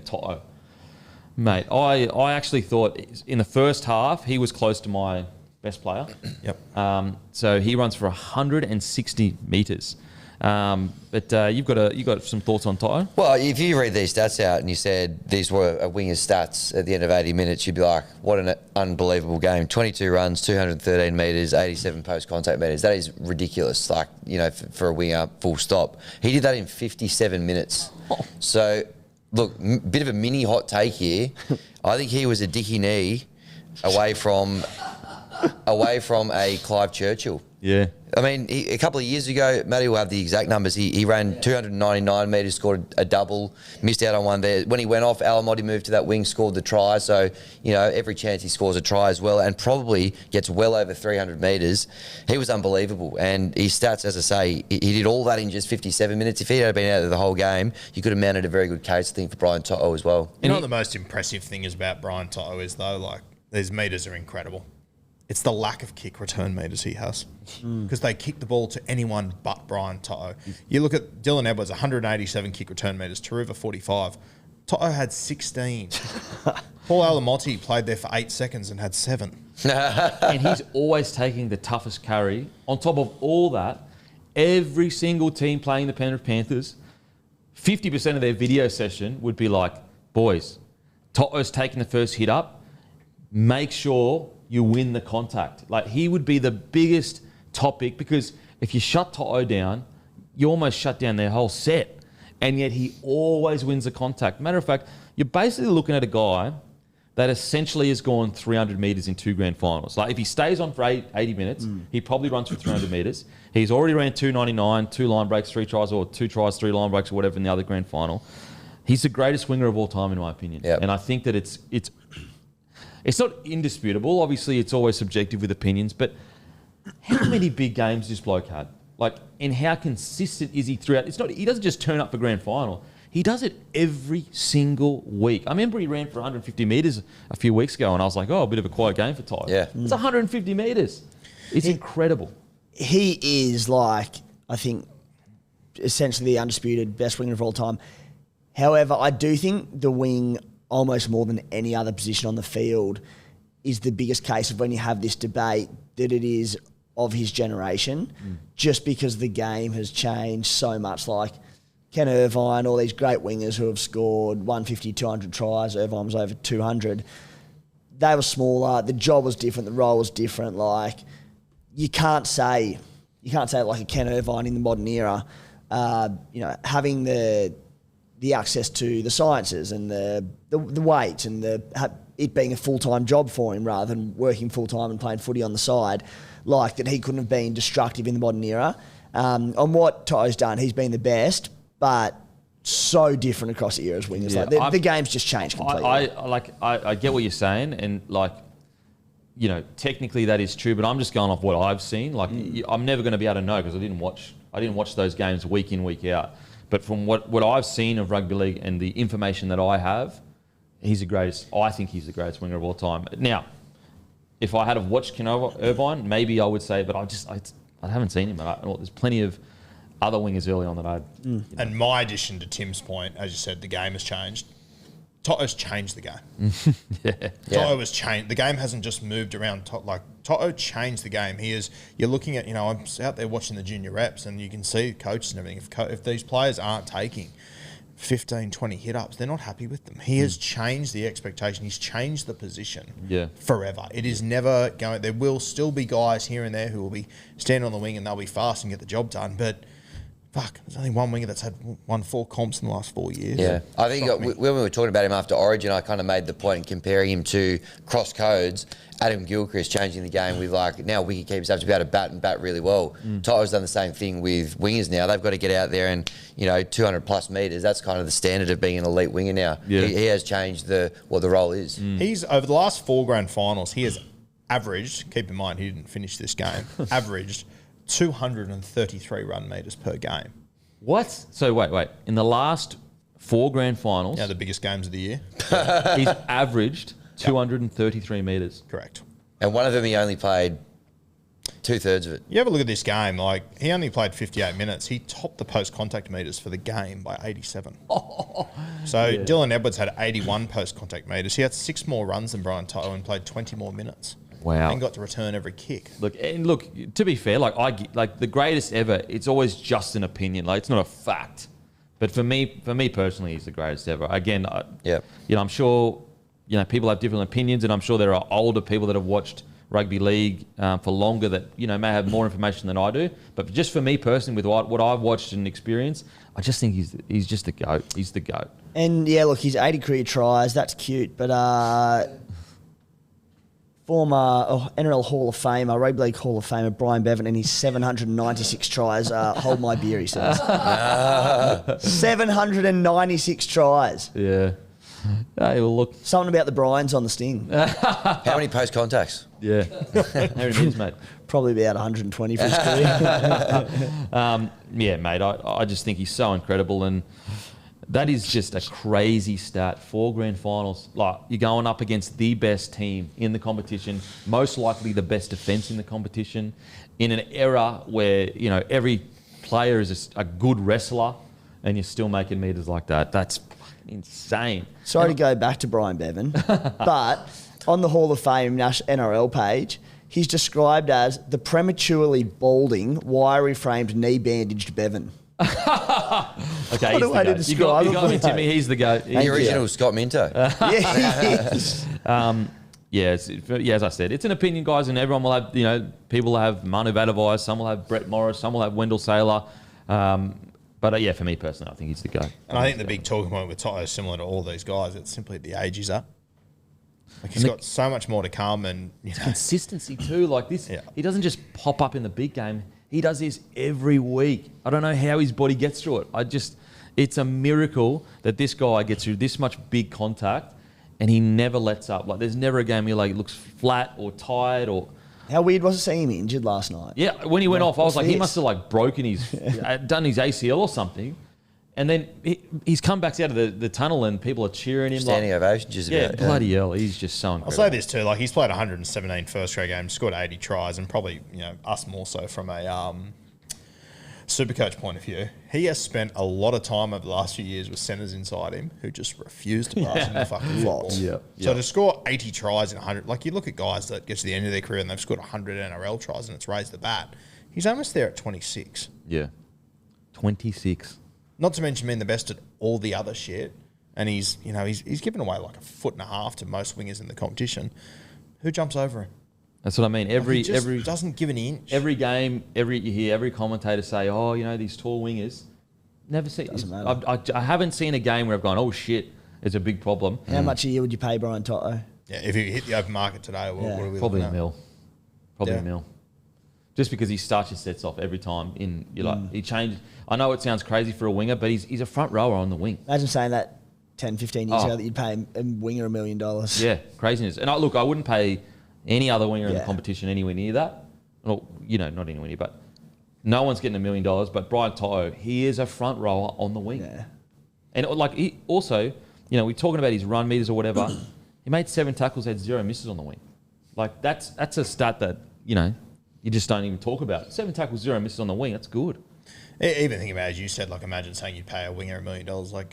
Toto. Mate, I actually thought in the first half he was close to my best player. Yep. So he runs for 160 metres. But you've got some thoughts on Toto? Well, if you read these stats out and you said these were a winger's stats at the end of 80 minutes, you'd be like, what an unbelievable game. 22 runs, 213 metres, 87 post-contact metres. That is ridiculous, like, you know, for a winger, full stop. He did that in 57 minutes. So, look, bit of a mini hot take here. I think he was a dicky knee away from a Clive Churchill. Yeah. I mean, a couple of years ago, Matty will have the exact numbers. He ran 299 metres, scored a double, missed out on one there. When he went off, Alamotti moved to that wing, scored the try. So, you know, every chance he scores a try as well, and probably gets well over 300 metres. He was unbelievable. And his stats, as I say, he did all that in just 57 minutes. If he had been out of the whole game, you could have mounted a very good case, I think, for Brian Toto as well. You know what the most impressive thing is about Brian Toto is, though? Like, these metres are incredible. It's the lack of kick return metres he has, because they kick the ball to anyone but Brian Toto. You look at Dylan Edwards, 187 kick return metres, Taruva 45. Toto had 16. Paul Alamotti played there for 8 seconds and had 7. And he's always taking the toughest carry. On top of all that, every single team playing the Penrith Panthers, 50% of their video session would be like, boys, Toto's taking the first hit up, make sure you win the contact. Like, he would be the biggest topic, because if you shut Toto down, you almost shut down their whole set. And yet he always wins the contact. Matter of fact, you're basically looking at a guy that essentially has gone 300 metres in 2 grand finals. Like, if he stays on for 80 minutes, he probably runs for 300 metres. He's already ran 299, 2 line breaks, 3 tries, or 2 tries, 3 line breaks, or whatever in the other grand final. He's the greatest winger of all time, in my opinion. Yep. And I think that it's not indisputable. Obviously, it's always subjective with opinions, but how many big games this bloke had? Like, and how consistent is he throughout? He doesn't just turn up for grand final. He does it every single week. I remember he ran for 150 metres a few weeks ago, and I was like, oh, a bit of a quiet game for Ty. Yeah. It's 150 metres. It's incredible. He is, like, I think, essentially the undisputed best winger of all time. However, I do think the wing, almost more than any other position on the field, is the biggest case of when you have this debate that it is of his generation, just because the game has changed so much. Like Ken Irvine, all these great wingers who have scored 150, 200 tries. Irvine was over 200. They were smaller. The job was different. The role was different. Like, you can't say like a Ken Irvine in the modern era, you know, having the access to the sciences and the weights and it being a full-time job for him rather than working full-time and playing footy on the side, like that he couldn't have been destructive in the modern era. On what Toto's done, he's been the best, but so different across the eras wingers. Yeah, like the game's just changed completely. I get what you're saying, and like, you know, technically that is true, but I'm just going off what I've seen. Like, I'm never going to be able to know because I didn't watch those games week in, week out. But from what I've seen of rugby league and the information that I have, he's the greatest. I think he's the greatest winger of all time. Now, if I had have watched Ken Irvine, maybe I would say, but I haven't seen him. There's plenty of other wingers early on that I. You know. And my addition to Tim's point, as you said, the game has changed. Toto's changed the game. Yeah. Toto has changed. The game hasn't just moved around. Toto changed the game. You're looking at, you know, I'm out there watching the junior reps and you can see coaches and everything. If these players aren't taking 15, 20 hit-ups, they're not happy with them. He has changed the expectation. He's changed the position forever. It is never going... There will still be guys here and there who will be standing on the wing and they'll be fast and get the job done, but... Fuck, there's only one winger that's won 4 comps in the last 4 years. Yeah, I think when we were talking about him after Origin, I kind of made the point in comparing him to cross codes. Adam Gilchrist changing the game with, like, now wicketkeepers have to be able to bat really well. Toto's done the same thing with wingers now. They've got to get out there and, you know, 200 plus metres. That's kind of the standard of being an elite winger now. Yeah. He has changed what the role is. He's, over the last 4 grand finals, he has averaged, keep in mind he didn't finish this game, averaged 233 run metres per game. What? So wait. In the last 4 grand finals, The biggest games of the year. he's averaged 233 metres. Correct. And one of them he only played 2/3 of it. You have a look at this game. Like, he only played 58 minutes. He topped the post-contact meters for the game by 87. Dylan Edwards had 81 post-contact meters. He had 6 more runs than Brian Toto and played 20 more minutes. Wow. And got to return every kick. Look, to be fair, like the greatest ever, it's always just an opinion. Like, it's not a fact. But for me personally, he's the greatest ever. Again, I'm sure, people have different opinions, and I'm sure there are older people that have watched rugby league for longer that, may have more information than I do. But just for me personally, with what I've watched and experienced, I just think he's just the GOAT. He's the GOAT. And yeah, look, he's 80 career tries. That's cute. But former NRL Hall of Famer, Rugby League Hall of Famer Brian Bevan, and his 796 tries. Hold my beer, he says. 796 tries. Yeah. Hey, well, look. Something about the Bryans on the sting. How many post contacts? Yeah. How many minutes, mate? Probably about 120 for his career. Yeah, mate. I just think he's so incredible, and that is just a crazy stat. 4 grand finals. Like, you're going up against the best team in the competition, most likely the best defence in the competition, in an era where, every player is a good wrestler, and you're still making meters like that. That's insane. Sorry to go back to Brian Bevan, but on the Hall of Fame NRL page, he's described as the prematurely balding, wiry-framed, knee-bandaged Bevan. Okay, What a way to describe you got him, me, Timmy. He's the GOAT. The original Scott Minto. Yeah, he is. As I said, it's an opinion, guys, and everyone will have, people will have Manu Vatuvei, some will have Brett Morris, some will have Wendell Saylor. But for me personally, I think he's the GOAT. And I think the big talking point with Toto is similar to all these guys. It's simply the age he's at. Like, he's got so much more to come, and consistency too. Like this, Yeah. He doesn't just pop up in the big game. He does this every week. I don't know how his body gets through it. It's a miracle that this guy gets through this much big contact, and he never lets up. Like, there's never a game where he looks flat or tired or. How weird was it seeing him injured last night? Yeah, when he went off, I was like, he must this? have broken done his ACL or something. And then he's come back out of the tunnel and people are cheering him. Standing ovation, just yeah, about. bloody hell. He's just so incredible. I'll say this too, he's played 117 first grade games, scored 80 tries, and probably, us more so from a Supercoach point of view. He has spent a lot of time over the last few years with centres inside him who just refuse to pass him the fucking football. Yeah. So to score 80 tries in 100, you look at guys that get to the end of their career and they've scored 100 NRL tries and it's raised the bat. He's almost there at 26. Yeah. 26. Not to mention being the best at all the other shit. And he's given away a foot and a half to most wingers in the competition. Who jumps over him? That's what I mean. He just doesn't give an inch. Every game, you hear every commentator say, these tall wingers. Never see. Doesn't matter. I haven't seen a game where I've gone, oh shit, it's a big problem. How much a year would you pay Brian Toto? Yeah, if you hit the open market today, what are we Probably looking a at? mil. Probably Yeah. a mil. Just because he starts his sets off every time. He changed. I know it sounds crazy for a winger, but he's a front rower on the wing. Imagine saying that 10, 15 years ago that you'd pay a winger $1 million. Yeah, craziness. And I wouldn't pay any other winger in the Yeah. competition anywhere near that. Well, not anywhere near, but no one's getting $1 million. But Brian Toto, he is a front rower on the wing. Yeah. And he also, we're talking about his run meters or whatever. He made 7 tackles, had 0 misses on the wing. That's a stat that, you just don't even talk about. 7 tackles, 0 misses on the wing. That's good. Even thinking about, as you said, imagine saying you'd pay a winger $1 million.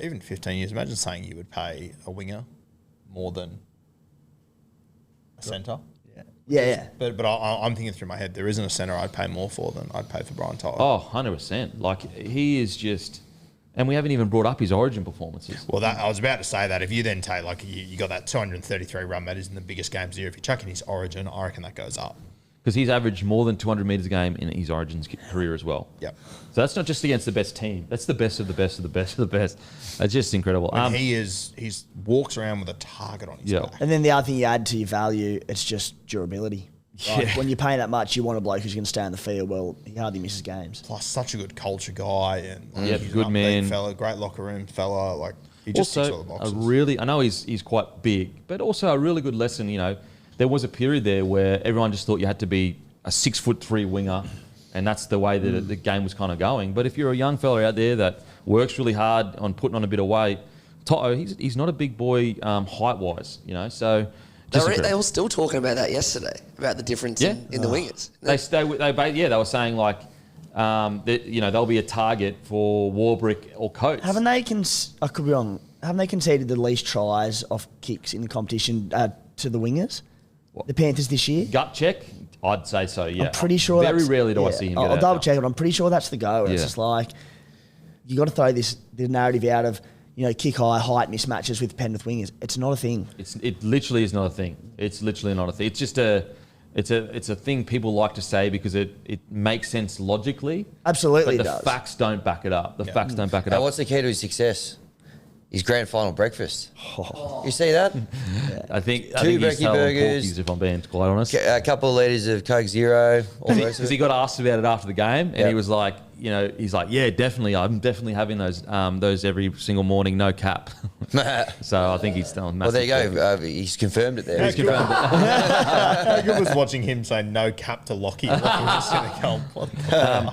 Even 15 years, imagine saying you would pay a winger more than a centre. Yeah. But I'm thinking through my head, there isn't a centre I'd pay more for than I'd pay for Brian Toto. Oh, 100%. He is just... And we haven't even brought up his origin performances. Well, I was about to say that. If you then take, you got that 233 run meters in the biggest games here. If you chuck in his origin, I reckon that goes up. Because he's averaged more than 200 metres a game in his Origins career as well. Yep. So that's not just against the best team. That's the best of the best of the best of the best. It's just incredible. And he walks around with a target on his back. And then the other thing you add to your value, it's just durability. Yeah. When you're paying that much, you want a bloke who's going to stay in the field. Well, he hardly misses games. Plus, such a good culture guy and Yep, he's good an upbeat man. fella, great locker room fella. He just ticks all the Also, boxes. I know he's quite big, but also a really good lesson. There was a period there where everyone just thought you had to be a 6'3" winger, and that's the way that the game was kind of going. But if you're a young fella out there that works really hard on putting on a bit of weight, Toto, he's not a big boy height wise, so They were still talking about that yesterday, about the difference in the wingers. They were saying like, that, they'll be a target for Warbrick or Coates. Haven't they? I could be wrong. Haven't they conceded the least tries off kicks in the competition to the wingers? What? The Panthers this year. Gut check. I'd say so. Yeah. I'm pretty sure. Very rarely do I see him. I'll double check it. I'm pretty sure that's the go. It's just like you got to throw the narrative out of kick height mismatches with Penrith wingers. It's not a thing. It literally is not a thing. It's literally not a thing. It's just it's a thing people like to say because it makes sense logically. Absolutely, but it does. The facts don't back it up. The facts don't back it up. And what's the key to his success? His grand final breakfast. You see that? I think Two he's Berkey telling burgers, porkies, if I'm being quite honest. A couple of litres of Coke Zero. Because he got asked about it after the game, and he was like, he's like, yeah, definitely, I'm definitely having those every single morning, no cap. So I think he's still massive. Well, there you go. He's confirmed it there. He's confirmed it. How good was watching him say no cap to Lockie. Lockie was just going to go, what the